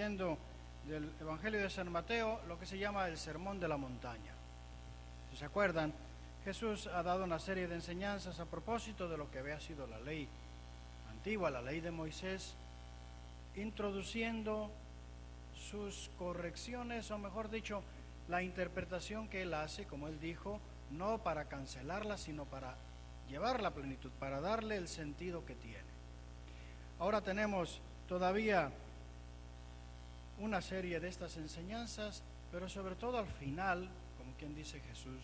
leyendo del Evangelio de San Mateo lo que se llama el Sermón de la Montaña. Si se acuerdan, Jesús ha dado una serie de enseñanzas a propósito de lo que había sido la ley antigua, la ley de Moisés, introduciendo sus correcciones, o mejor dicho, la interpretación que él hace, como él dijo, no para cancelarla, sino para llevarla a plenitud, para darle el sentido que tiene. Ahora tenemos todavía una serie de estas enseñanzas, pero sobre todo al final, como quien dice, Jesús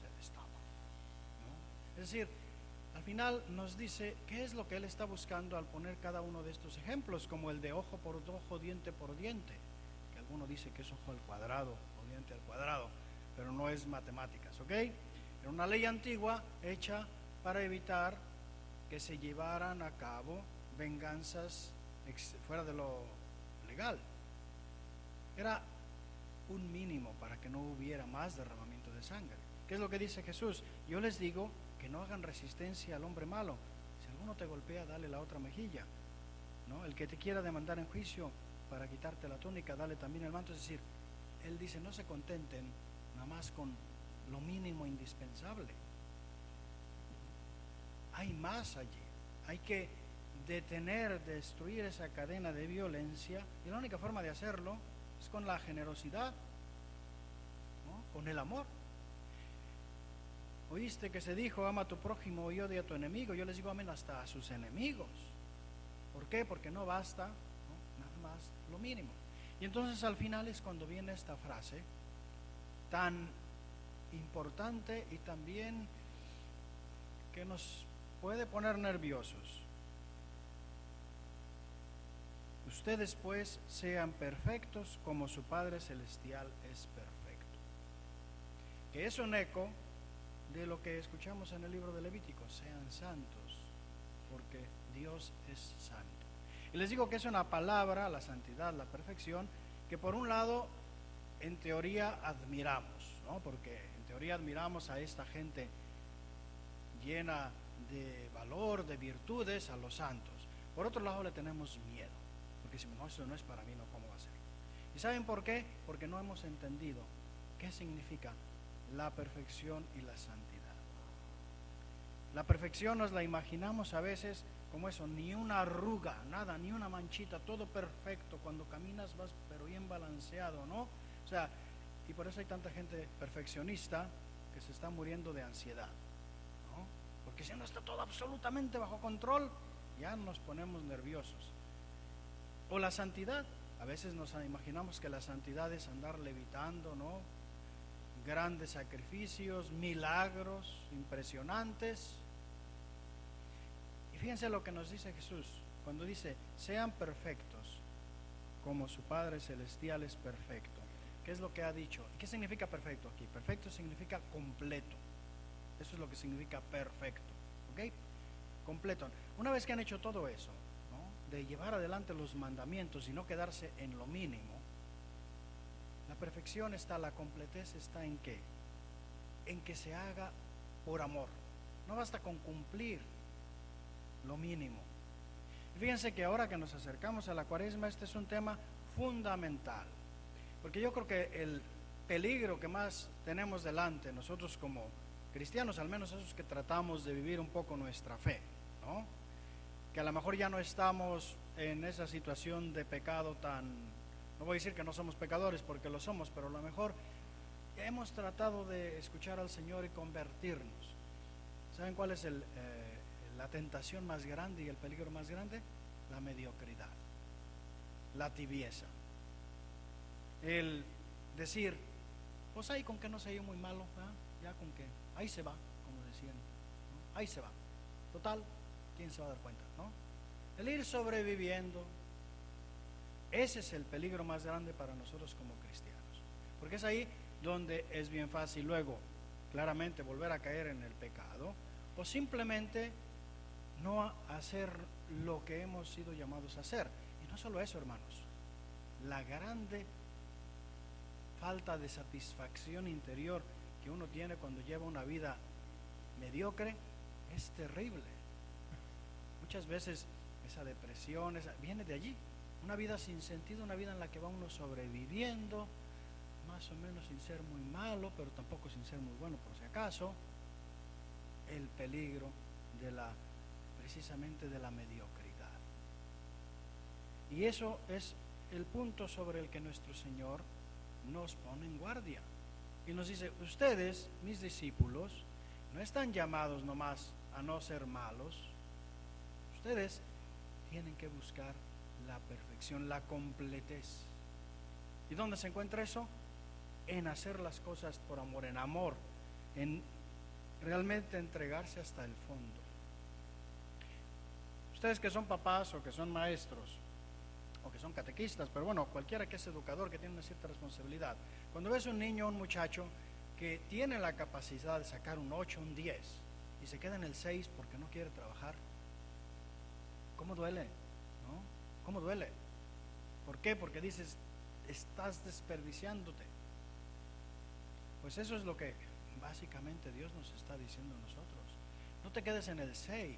se destapa, ¿no? Es decir, al final nos dice qué es lo que él está buscando al poner cada uno de estos ejemplos, como el de ojo por ojo, diente por diente, que alguno dice que es ojo al cuadrado o diente al cuadrado, pero no es matemáticas, ¿ok? Era una ley antigua hecha para evitar que se llevaran a cabo venganzas fuera de lo legal. Era un mínimo para que no hubiera más derramamiento de sangre. ¿Qué es lo que dice Jesús? Yo les digo que no hagan resistencia al hombre malo. Si alguno te golpea, dale la otra mejilla, ¿no? El que te quiera demandar en juicio para quitarte la túnica, dale también el manto. Es decir, él dice, no se contenten nada más con lo mínimo indispensable. Hay más allí. Hay que detener, destruir esa cadena de violencia, y la única forma de hacerlo es con la generosidad, ¿no? Con el amor. Oíste que se dijo, ama a tu prójimo y odia a tu enemigo. Yo les digo, amen hasta a sus enemigos. ¿Por qué? Porque no basta, ¿no? Nada más lo mínimo. Y entonces al final es cuando viene esta frase tan importante y también que nos puede poner nerviosos. Ustedes pues sean perfectos como su Padre Celestial es perfecto. Que es un eco de lo que escuchamos en el libro de Levítico, sean santos, porque Dios es santo. Y les digo que es una palabra, la santidad, la perfección, que por un lado, en teoría admiramos, ¿no? Porque en teoría admiramos a esta gente llena de valor, de virtudes, a los santos. Por otro lado, le tenemos miedo, porque si no, eso no es para mí, no, ¿cómo va a ser? ¿Y saben por qué? Porque no hemos entendido qué significa la perfección y la santidad. La perfección nos la imaginamos a veces como eso, ni una arruga, nada, ni una manchita, todo perfecto. Cuando caminas vas pero bien balanceado, ¿no? O sea, y por eso hay tanta gente perfeccionista que se está muriendo de ansiedad, ¿no? Porque si no está todo absolutamente bajo control, ya nos ponemos nerviosos. O la santidad, a veces nos imaginamos que la santidad es andar levitando, ¿no? Grandes sacrificios, milagros impresionantes. Y fíjense lo que nos dice Jesús cuando dice, sean perfectos como su Padre Celestial es perfecto. ¿Qué es lo que ha dicho? ¿Qué significa perfecto aquí? Perfecto significa completo. Eso es lo que significa perfecto, ¿ok? Completo. Una vez que han hecho todo eso, ¿no? De llevar adelante los mandamientos y no quedarse en lo mínimo, la perfección está, la completez está ¿en qué? En que se haga por amor. No basta con cumplir lo mínimo. Y fíjense que ahora que nos acercamos a la Cuaresma, este es un tema fundamental, porque yo creo que el peligro que más tenemos delante nosotros como cristianos, al menos esos que tratamos de vivir un poco nuestra fe, ¿no? Que a lo mejor ya no estamos en esa situación de pecado tan, no voy a decir que no somos pecadores porque lo somos, pero a lo mejor hemos tratado de escuchar al Señor y convertirnos. ¿Saben cuál es la tentación más grande y el peligro más grande? La mediocridad, la tibieza. El decir, pues ahí con que no se yo muy malo, ¿verdad? Ya con que ahí se va, como decían, ¿no? Ahí se va. Total, ¿quién se va a dar cuenta, no? El ir sobreviviendo. Ese es el peligro más grande para nosotros como cristianos, porque es ahí donde es bien fácil luego, claramente, volver a caer en el pecado, o simplemente no hacer lo que hemos sido llamados a hacer. Y no solo eso, hermanos, la grande falta de satisfacción interior que uno tiene cuando lleva una vida mediocre es terrible. Muchas veces esa depresión viene de allí, Una vida sin sentido, una vida en la que va uno sobreviviendo, más o menos sin ser muy malo, pero tampoco sin ser muy bueno por si acaso. El peligro precisamente de la mediocridad. Y eso es el punto sobre el que nuestro Señor nos pone en guardia. Y nos dice, ustedes, mis discípulos, no están llamados nomás a no ser malos. Ustedes tienen que buscar la perfección, la completez. ¿Y dónde se encuentra eso? En hacer las cosas por amor, en amor, en realmente entregarse hasta el fondo. Ustedes que son papás o que son maestros o que son catequistas, pero bueno, cualquiera que es educador, que tiene una cierta responsabilidad, cuando ves un niño o un muchacho que tiene la capacidad de sacar un 8, un 10 y se queda en el 6 porque no quiere trabajar, ¿cómo duele? ¿No? ¿Cómo duele? ¿Por qué? Porque dices, estás desperdiciándote. Pues eso es lo que básicamente Dios nos está diciendo a nosotros. No te quedes en el 6,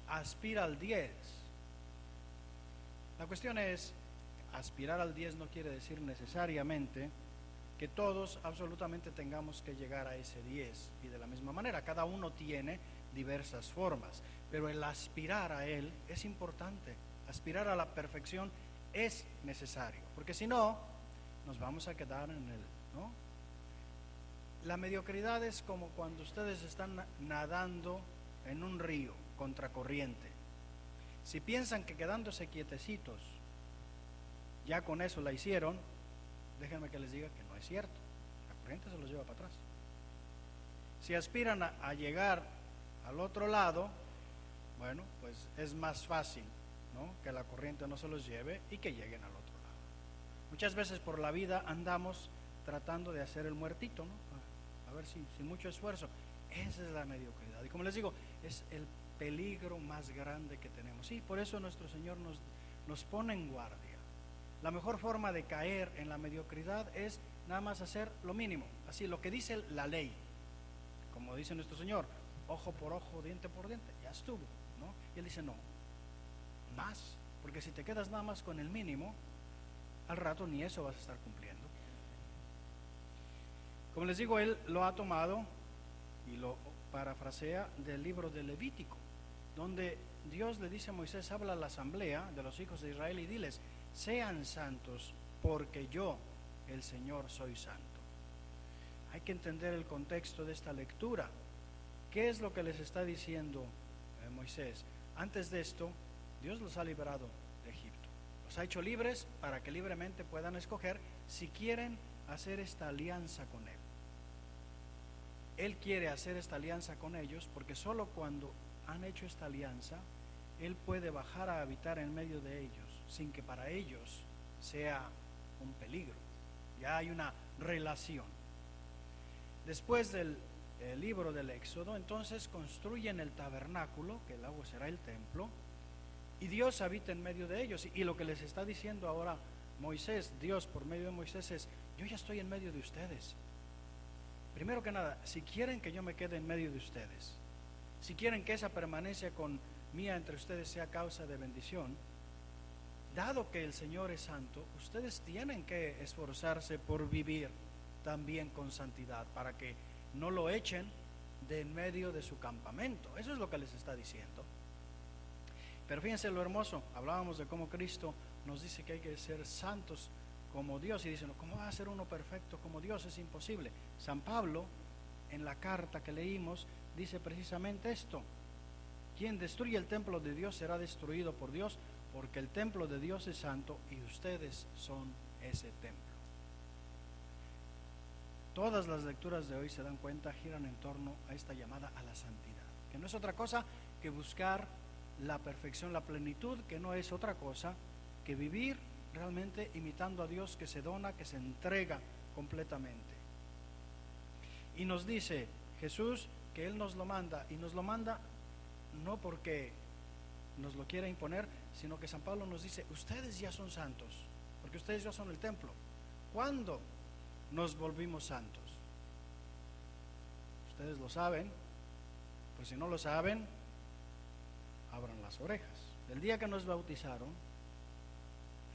aspira al 10. La cuestión es, aspirar al 10 no quiere decir necesariamente que todos absolutamente tengamos que llegar a ese 10 y de la misma manera, cada uno tiene diversas formas, pero el aspirar a él es importante. Aspirar a la perfección es necesario, porque si no, nos vamos a quedar en el, ¿no? La mediocridad es como cuando ustedes están nadando en un río contracorriente. Si piensan que quedándose quietecitos ya con eso la hicieron, déjenme que les diga que no es cierto. La corriente se los lleva para atrás. Si aspiran a llegar al otro lado, bueno, pues es más fácil, ¿no?, que la corriente no se los lleve y que lleguen al otro lado. Muchas veces por la vida andamos tratando de hacer el muertito, ¿no?, a ver si sin mucho esfuerzo. Esa es la mediocridad. Y como les digo, es el peligro más grande que tenemos. Y por eso nuestro Señor nos pone en guardia. La mejor forma de caer en la mediocridad es nada más hacer lo mínimo, así lo que dice la ley. Como dice nuestro Señor, ojo por ojo, diente por diente, ya estuvo, ¿no? Y Él dice, no, más, porque si te quedas nada más con el mínimo, al rato ni eso vas a estar cumpliendo. Como les digo, Él lo ha tomado y lo parafrasea del libro de Levítico, donde Dios le dice a Moisés, habla a la asamblea de los hijos de Israel y diles, sean santos porque yo, el Señor, soy santo. Hay que entender el contexto de esta lectura. ¿Qué es lo que les está diciendo Moisés? Antes de esto, Dios los ha liberado de Egipto. Los ha hecho libres para que libremente puedan escoger si quieren hacer esta alianza con Él. Él quiere hacer esta alianza con ellos porque solo cuando han hecho esta alianza, Él puede bajar a habitar en medio de ellos sin que para ellos sea un peligro. Ya hay una relación. Después del libro del Éxodo, entonces construyen el tabernáculo, que luego será el templo, y Dios habita en medio de ellos. Y lo que les está diciendo ahora Moisés, Dios por medio de Moisés es, yo ya estoy en medio de ustedes. Primero que nada, si quieren que yo me quede en medio de ustedes, si quieren que esa permanencia mía entre ustedes sea causa de bendición, dado que el Señor es santo, ustedes tienen que esforzarse por vivir también con santidad, para que no lo echen de en medio de su campamento. Eso es lo que les está diciendo. Pero fíjense lo hermoso, hablábamos de cómo Cristo nos dice que hay que ser santos como Dios, y dicen, ¿cómo va a ser uno perfecto como Dios? Es imposible. San Pablo, en la carta que leímos, dice precisamente esto: quien destruye el templo de Dios será destruido por Dios, porque el templo de Dios es santo y ustedes son ese templo. Todas las lecturas de hoy, se dan cuenta, giran en torno a esta llamada a la santidad, que no es otra cosa que buscar la perfección, la plenitud, que no es otra cosa que vivir realmente imitando a Dios, que se dona, que se entrega completamente. Y nos dice Jesús que Él nos lo manda, y nos lo manda no porque nos lo quiera imponer, sino que San Pablo nos dice, ustedes ya son santos, porque ustedes ya son el templo. ¿Cuándo nos volvimos santos? Ustedes lo saben, pues si no lo saben, abran las orejas. El día que nos bautizaron,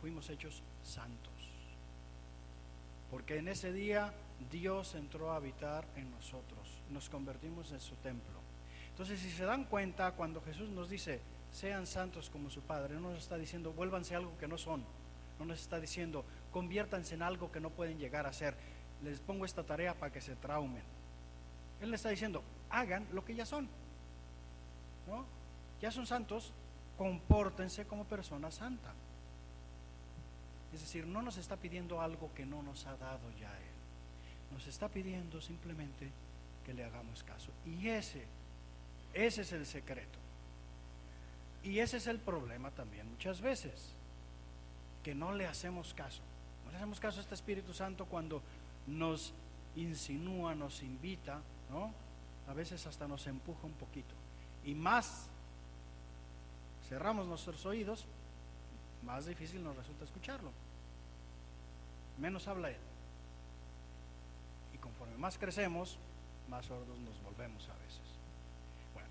fuimos hechos santos. Porque en ese día Dios entró a habitar en nosotros, nos convertimos en su templo. Entonces, si se dan cuenta, cuando Jesús nos dice, sean santos como su Padre, no nos está diciendo, vuélvanse algo que no son. No nos está diciendo, conviértanse en algo que no pueden llegar a ser. Les pongo esta tarea para que se traumen. Él le está diciendo, hagan lo que ya son, ¿no? Ya son santos, compórtense como persona santa. Es decir, no nos está pidiendo algo que no nos ha dado ya Él. Nos está pidiendo simplemente que le hagamos caso. Y ese es el secreto. Y ese es el problema también muchas veces, que no le hacemos caso. No le hacemos caso a este Espíritu Santo cuando nos insinúa, nos invita, ¿no? A veces hasta nos empuja un poquito. Y más cerramos nuestros oídos, más difícil nos resulta escucharlo. Menos habla Él. Y conforme más crecemos, más sordos nos volvemos a veces. Bueno,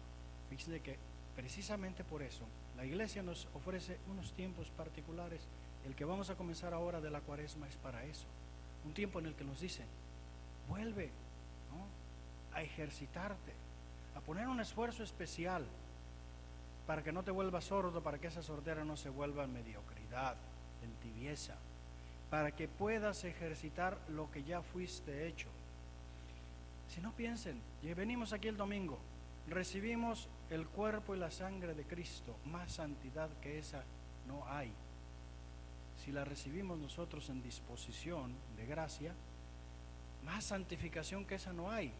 fíjense que precisamente por eso la iglesia nos ofrece unos tiempos particulares. El que vamos a comenzar ahora de la Cuaresma es para eso. Un tiempo en el que nos dice, vuelve, ¿no?, a ejercitarte, a poner un esfuerzo especial para que no te vuelvas sordo, para que esa sordera no se vuelva en mediocridad, en tibieza, para que puedas ejercitar lo que ya fuiste hecho. Si no, piensen, venimos aquí el domingo, recibimos el cuerpo y la sangre de Cristo, más santidad que esa no hay. Si la recibimos nosotros en disposición de gracia, más santificación que esa no hay.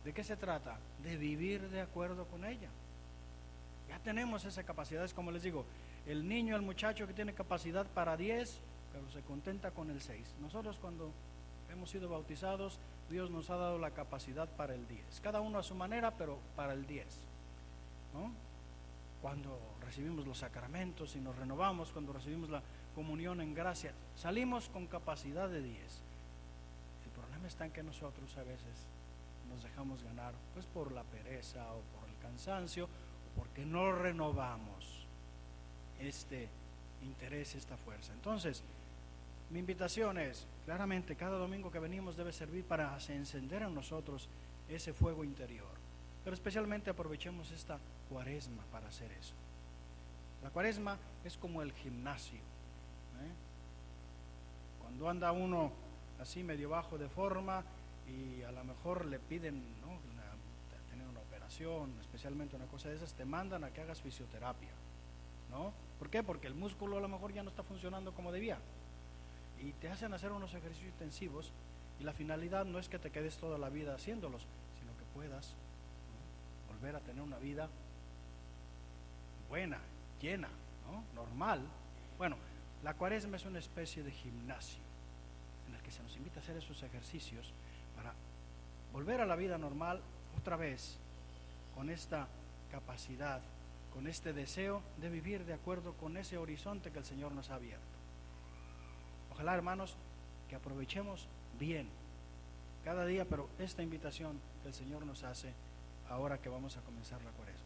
¿De qué se trata? De vivir de acuerdo con ella. Ya tenemos esa capacidad. Es como les digo, el niño, el muchacho que tiene capacidad para 10, pero se contenta con el 6. Nosotros cuando hemos sido bautizados, Dios nos ha dado la capacidad para el 10. Cada uno a su manera, pero para el 10, ¿no? Cuando recibimos los sacramentos y nos renovamos, cuando recibimos la comunión en gracia, salimos con capacidad de 10. El problema está en que nosotros a veces nos dejamos ganar, pues por la pereza o por el cansancio, o porque no renovamos este interés, esta fuerza. Entonces, mi invitación es, claramente, cada domingo que venimos debe servir para encender en nosotros ese fuego interior. Pero especialmente aprovechemos esta Cuaresma para hacer eso. La Cuaresma es como el gimnasio, ¿eh? Cuando anda uno así medio bajo de forma y a lo mejor le piden, ¿no?, tener una operación, especialmente una cosa de esas, te mandan a que hagas fisioterapia, ¿no? ¿Por qué? Porque el músculo a lo mejor ya no está funcionando como debía. Y te hacen hacer unos ejercicios intensivos y la finalidad no es que te quedes toda la vida haciéndolos, sino que puedas, ¿no?, volver a tener una vida buena, llena, ¿no?, normal. Bueno, la Cuaresma es una especie de gimnasio en el que se nos invita a hacer esos ejercicios para volver a la vida normal otra vez, con esta capacidad, con este deseo de vivir de acuerdo con ese horizonte que el Señor nos ha abierto. Ojalá, hermanos, que aprovechemos bien cada día, pero esta invitación que el Señor nos hace ahora que vamos a comenzar la Cuaresma.